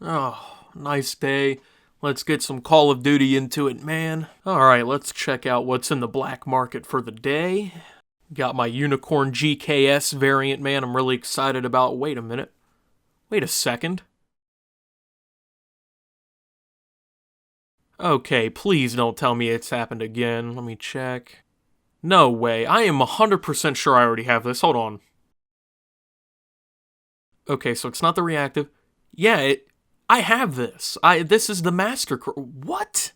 Oh, nice day. Let's get some Call of Duty into it, man. Alright, let's check out what's in the black market for the day. Got my Unicorn GKS variant, man, I'm really excited about. Wait a minute. Wait a second. Okay, please don't tell me it's happened again. Let me check. No way, I am 100% sure I already have this. Hold on. Okay, so it's not the reactive. Yeah, I have this. This is the master. What?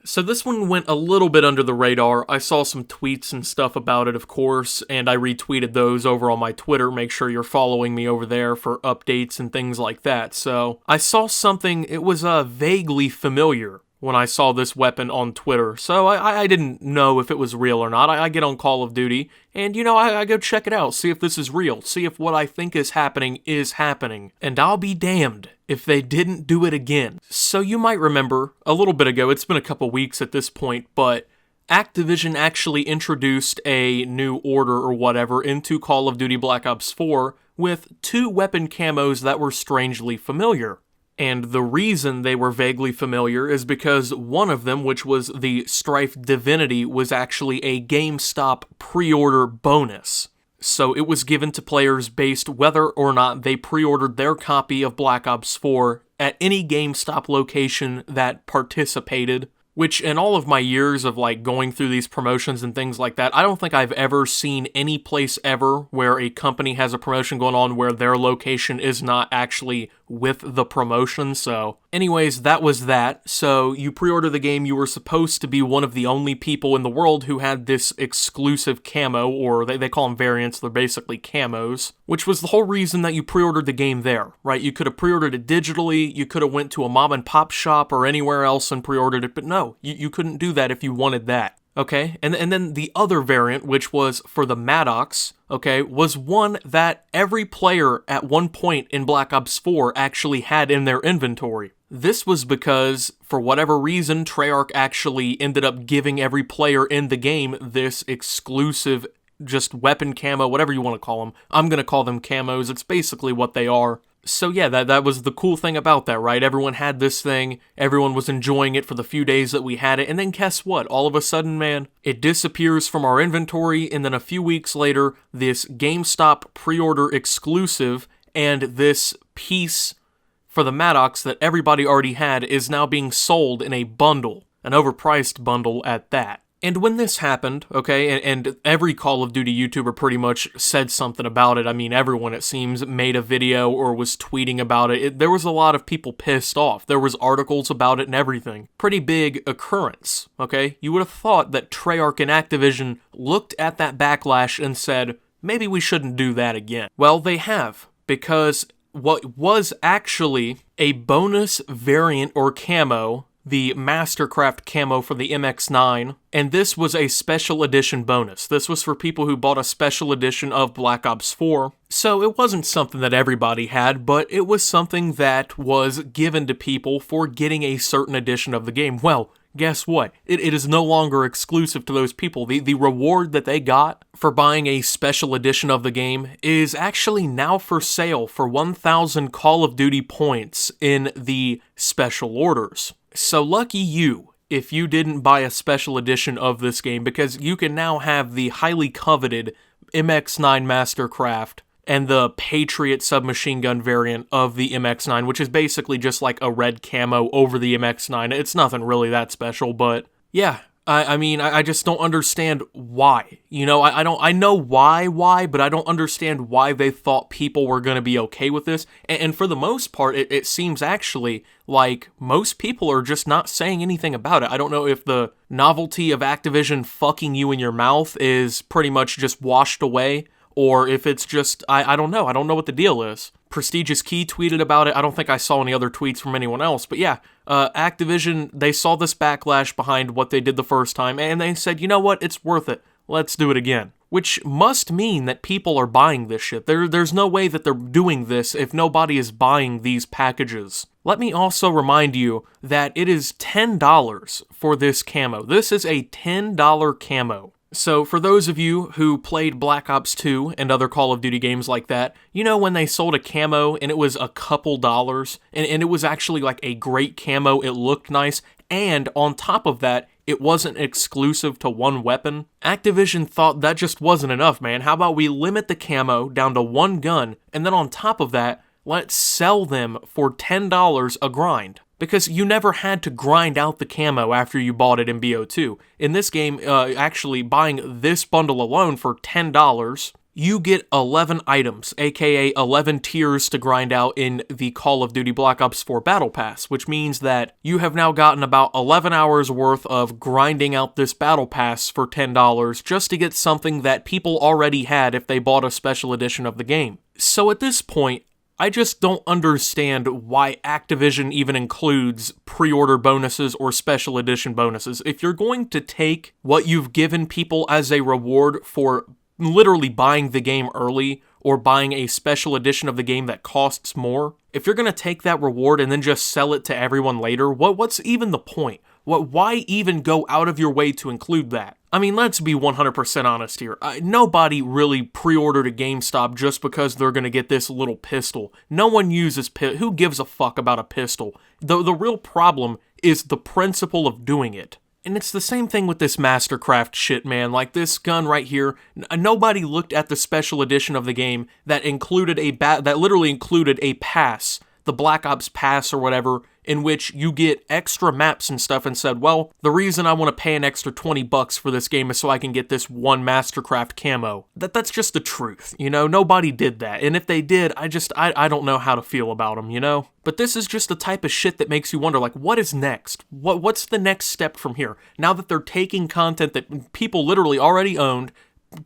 So this one went a little bit under the radar. I saw some tweets and stuff about it, of course, and I retweeted those over on my Twitter. Make sure you're following me over there for updates and things like that. So I saw something, it was vaguely familiar when I saw this weapon on Twitter. So I didn't know if it was real or not. I get on Call of Duty, and I go check it out, see if this is real, see if what I think is happening. And I'll be damned if they didn't do it again. So you might remember, a little bit ago, it's been a couple weeks at this point, but Activision actually introduced a new order or whatever into Call of Duty Black Ops 4 with 2 weapon camos that were strangely familiar. And the reason they were vaguely familiar is because one of them, which was the Strife Divinity, was actually a GameStop pre-order bonus. So it was given to players based whether or not they pre-ordered their copy of Black Ops 4 at any GameStop location that participated. Which, in all of my years of going through these promotions and things like that, I don't think I've ever seen any place ever where a company has a promotion going on where their location is not actually with the promotion. So anyways, that was that. So you pre-order the game, you were supposed to be one of the only people in the world who had this exclusive camo, or they call them variants, they're basically camos, which was the whole reason that you pre-ordered the game there, right? You could have pre-ordered it digitally, you could have went to a mom and pop shop or anywhere else and pre-ordered it, but no, you couldn't do that if you wanted that. Okay, and then the other variant, which was for the Maddox, okay, was one that every player at one point in Black Ops 4 actually had in their inventory. This was because, for whatever reason, Treyarch actually ended up giving every player in the game this exclusive, just weapon camo, whatever you want to call them. I'm going to call them camos, it's basically what they are. So yeah, that was the cool thing about that, right? Everyone had this thing, everyone was enjoying it for the few days that we had it, and then guess what? All of a sudden, man, it disappears from our inventory, and then a few weeks later, this GameStop pre-order exclusive and this piece for the Maddox that everybody already had is now being sold in a bundle, an overpriced bundle at that. And when this happened, okay, and every Call of Duty YouTuber pretty much said something about it. I mean, everyone, it seems, made a video or was tweeting about it. There was a lot of people pissed off. There was articles about it and everything. Pretty big occurrence, okay? You would have thought that Treyarch and Activision looked at that backlash and said, maybe we shouldn't do that again. Well, they have, because what was actually a bonus variant or camo, the Mastercraft camo for the MX-9, and this was a special edition bonus. This was for people who bought a special edition of Black Ops 4. So it wasn't something that everybody had, but it was something that was given to people for getting a certain edition of the game. Well, guess what? It is no longer exclusive to those people. The reward that they got for buying a special edition of the game is actually now for sale for 1,000 Call of Duty points in the special orders. So lucky you if you didn't buy a special edition of this game, because you can now have the highly coveted MX-9 Mastercraft and the Patriot submachine gun variant of the MX-9, which is basically just like a red camo over the MX-9. It's nothing really that special, but yeah, I mean, I just don't understand why. I know why, but I don't understand why they thought people were going to be okay with this. And for the most part, it seems actually like most people are just not saying anything about it. I don't know if the novelty of Activision fucking you in your mouth is pretty much just washed away, or if it's just, I don't know. I don't know what the deal is. Prestigious Key tweeted about it. I don't think I saw any other tweets from anyone else. But yeah, Activision, they saw this backlash behind what they did the first time, and they said, you know what, it's worth it. Let's do it again. Which must mean that people are buying this shit. There's no way that they're doing this if nobody is buying these packages. Let me also remind you that it is $10 for this camo. This is a $10 camo. So for those of you who played Black Ops 2 and other Call of Duty games like that, you know when they sold a camo and it was a couple dollars, and it was actually like a great camo, it looked nice, and on top of that, it wasn't exclusive to one weapon? Activision thought that just wasn't enough, man. How about we limit the camo down to one gun, and then on top of that, let's sell them for $10 a grind. Because you never had to grind out the camo after you bought it in BO2. In this game, actually buying this bundle alone for $10, you get 11 items, aka 11 tiers to grind out in the Call of Duty Black Ops 4 Battle Pass, which means that you have now gotten about 11 hours worth of grinding out this Battle Pass for $10 just to get something that people already had if they bought a special edition of the game. So at this point, I just don't understand why Activision even includes pre-order bonuses or special edition bonuses. If you're going to take what you've given people as a reward for literally buying the game early or buying a special edition of the game that costs more, if you're going to take that reward and then just sell it to everyone later, what's even the point? Why even go out of your way to include that? I mean, let's be 100% honest here. Nobody really pre-ordered a GameStop just because they're going to get this little pistol. No one uses who gives a fuck about a pistol? The real problem is the principle of doing it. And it's the same thing with this Mastercraft shit, man. Like this gun right here, nobody looked at the special edition of the game that included that literally included a pass, the Black Ops Pass or whatever, in which you get extra maps and stuff, and said, well, the reason I want to pay an extra $20 for this game is so I can get this one Mastercraft camo. That's just the truth, you know? Nobody did that, and if they did, I don't know how to feel about them, you know? But this is just the type of shit that makes you wonder, like, what is next? What's the next step from here? Now that they're taking content that people literally already owned,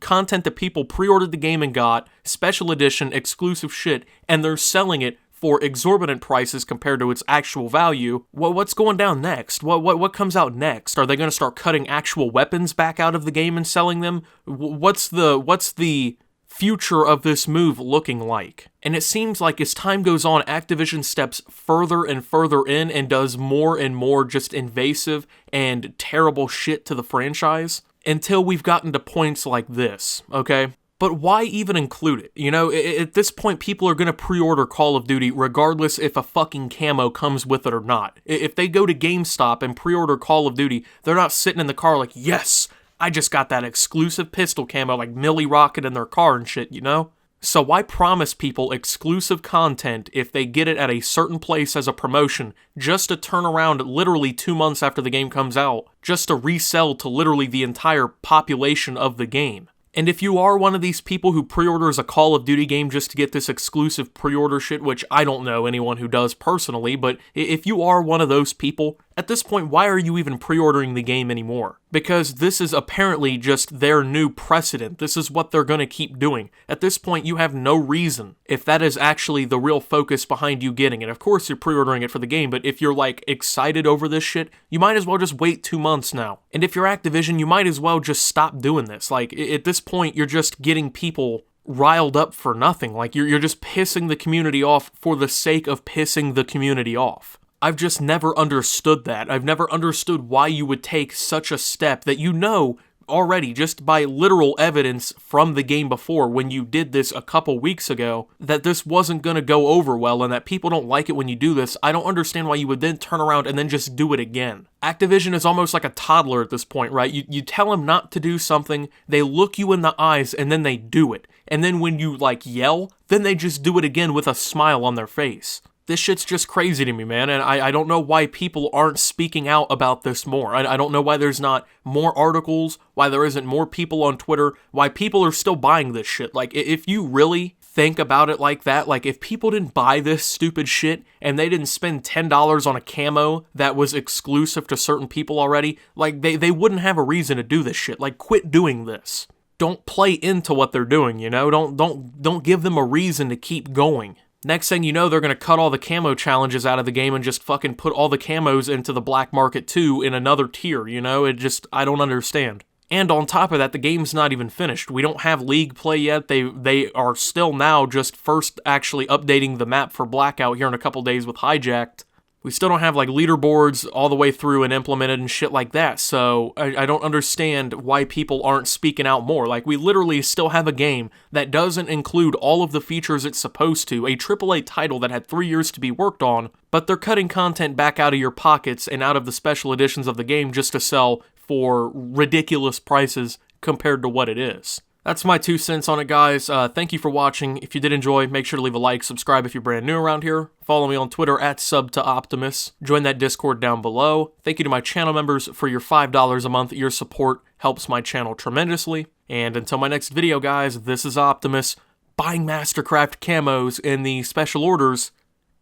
content that people pre-ordered the game and got, special edition, exclusive shit, and they're selling it for exorbitant prices compared to its actual value, what's going down next? What comes out next? Are they going to start cutting actual weapons back out of the game and selling them? What's the future of this move looking like? And it seems like as time goes on, Activision steps further and further in and does more and more just invasive and terrible shit to the franchise until we've gotten to points like this, okay? But why even include it? You know, at this point, people are going to pre-order Call of Duty regardless if a fucking camo comes with it or not. If they go to GameStop and pre-order Call of Duty, they're not sitting in the car like, yes, I just got that exclusive pistol camo like Millie Rocket in their car and shit, you know? So why promise people exclusive content if they get it at a certain place as a promotion just to turn around literally 2 months after the game comes out, just to resell to literally the entire population of the game? And if you are one of these people who pre-orders a Call of Duty game just to get this exclusive pre-order shit, which I don't know anyone who does personally, but if you are one of those people, at this point, why are you even pre-ordering the game anymore? Because this is apparently just their new precedent. This is what they're going to keep doing. At this point, you have no reason, if that is actually the real focus behind you getting it. Of course, you're pre-ordering it for the game, but if you're, like, excited over this shit, you might as well just wait 2 months now. And if you're Activision, you might as well just stop doing this. Like, at this point, you're just getting people riled up for nothing. Like, you're just pissing the community off for the sake of pissing the community off. I've just never understood that. I've never understood why you would take such a step that you know already, just by literal evidence from the game before, when you did this a couple weeks ago, that this wasn't going to go over well and that people don't like it when you do this. I don't understand why you would then turn around and then just do it again. Activision is almost like a toddler at this point, right? You tell them not to do something, they look you in the eyes, and then they do it. And then when you, like, yell, then they just do it again with a smile on their face. This shit's just crazy to me, man, and I don't know why people aren't speaking out about this more. I don't know why there's not more articles, why there isn't more people on Twitter, why people are still buying this shit. Like, if you really think about it like that, like, if people didn't buy this stupid shit, and they didn't spend $10 on a camo that was exclusive to certain people already, like, they wouldn't have a reason to do this shit. Like, quit doing this. Don't play into what they're doing, you know? Don't give them a reason to keep going. Next thing you know, they're going to cut all the camo challenges out of the game and just fucking put all the camos into the black market too in another tier, you know? I don't understand. And on top of that, the game's not even finished. We don't have League play yet. They are still now just first actually updating the map for Blackout here in a couple days with Hijacked. We still don't have like leaderboards all the way through and implemented and shit like that, so I don't understand why people aren't speaking out more. Like, we literally still have a game that doesn't include all of the features it's supposed to, a AAA title that had 3 years to be worked on, but they're cutting content back out of your pockets and out of the special editions of the game just to sell for ridiculous prices compared to what it is. That's my 2 cents on it, guys. Thank you for watching. If you did enjoy, make sure to leave a like, subscribe if you're brand new around here. Follow me on Twitter at @subtooptimus. Join that Discord down below. Thank you to my channel members for your $5 a month. Your support helps my channel tremendously. And until my next video, guys, this is Optimus, buying Mastercraft camos in the special orders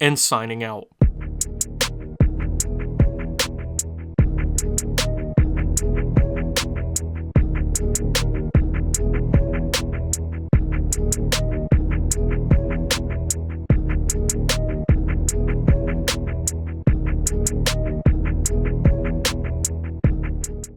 and signing out.